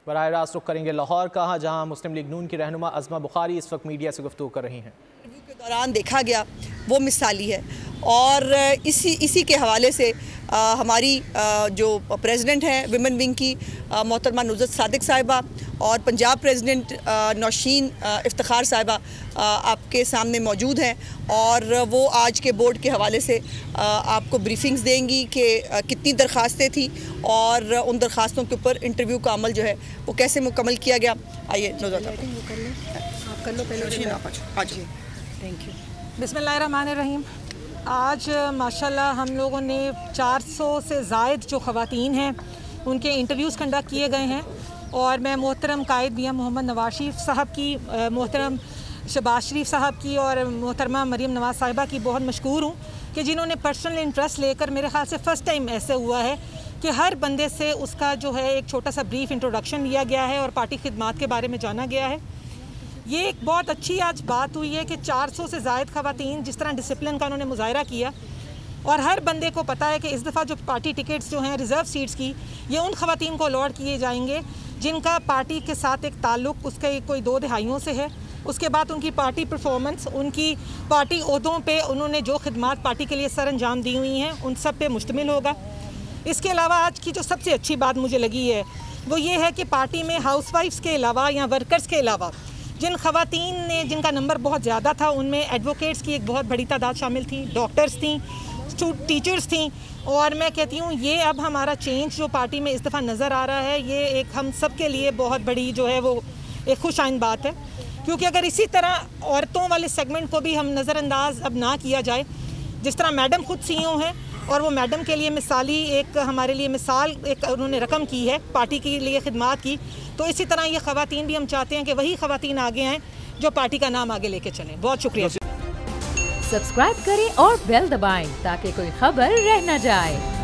बराह रास्त रुख करेंगे लाहौर का, जहाँ मुस्लिम लीग नून की रहनुमा अज़मा बुखारी इस वक्त मीडिया से गुफ्तगू कर रही हैं। के दौरान देखा गया वो मिसाली है और इसी के हवाले से हमारी जो प्रेसिडेंट हैं विमेन विंग की मोहतरमा नुज़रत सादिक साहिबा और पंजाब प्रेसिडेंट नौशीन इफ्तिखार साहिबा आपके सामने मौजूद हैं और वो आज के बोर्ड के हवाले से आपको ब्रीफिंग्स देंगी कि कितनी दरख्वास्तें थी और उन दरख्वास्तों के ऊपर इंटरव्यू का अमल जो है वो कैसे मुकम्मल किया गया। आइए नुज़रत थैंक यू। बिस्मिल्लाहिर्रहमानिर्रहीम। आज माशाल्लाह हम लोगों ने 400 से ज़ायद जो ख़वातीन हैं उनके इंटरव्यूज़ कंडक्ट किए गए हैं और मैं मोहतरम कायद मियां मोहम्मद नवाज शरीफ साहब की, मोहतरम शहबाज शरीफ साहब की और मोहतरमा मरीम नवाज़ साहिबा की बहुत मशकूर हूँ कि जिन्होंने पर्सनल इंटरेस्ट लेकर, मेरे ख़्याल से फ़र्स्ट टाइम ऐसे हुआ है कि हर बंदे से उसका जो है एक छोटा सा ब्रीफ इंट्रोडक्शन लिया गया है और पार्टी खिदमात के बारे में जाना गया है। ये एक बहुत अच्छी आज बात हुई है कि 400 से ज़ायद ख़वातीन जिस तरह डिसिप्लिन का उन्होंने मुज़ाहरा किया और हर बंदे को पता है कि इस दफ़ा जो पार्टी टिकट्स जो हैं रिज़र्व सीट्स की, ये उन ख़वातीन को अलॉट किए जाएंगे जिनका पार्टी के साथ एक ताल्लुक़ उसके कोई 2 दहाइयों से है। उसके बाद उनकी पार्टी परफॉर्मेंस, उनकी पार्टी ओहदों पे उन्होंने जो खिदमात पार्टी के लिए सर अंजाम दी हुई हैं, उन सब पे मुश्तमिल होगा। इसके अलावा आज की जो सबसे अच्छी बात मुझे लगी है वो ये है कि पार्टी में हाउसवाइफ्स के अलावा या वर्कर्स के अलावा जिन ख़वातीन ने, जिनका नंबर बहुत ज़्यादा था, उनमें एडवोकेट्स की एक बहुत बड़ी तादाद शामिल थी, डॉक्टर्स थी, टीचर्स थी। और मैं कहती हूँ ये अब हमारा चेंज जो पार्टी में इस दफ़ा नज़र आ रहा है, ये एक हम सब के लिए बहुत बड़ी जो है वो एक खुशाइन बात है, क्योंकि अगर इसी तरह औरतों वाले सेगमेंट को भी हम नज़रअंदाज अब ना किया जाए, जिस तरह मैडम खुद CEO हैं और वो मैडम के लिए मिसाली एक हमारे लिए मिसाल एक उन्होंने रकम की है पार्टी के लिए खिदमात की, तो इसी तरह ये ख़वातीन भी हम चाहते हैं कि वही ख़वातीन आगे आएँ जो पार्टी का नाम आगे लेके चलें। बहुत शुक्रिया। सब्सक्राइब करें और बेल दबाएं ताकि कोई खबर रह न जाए।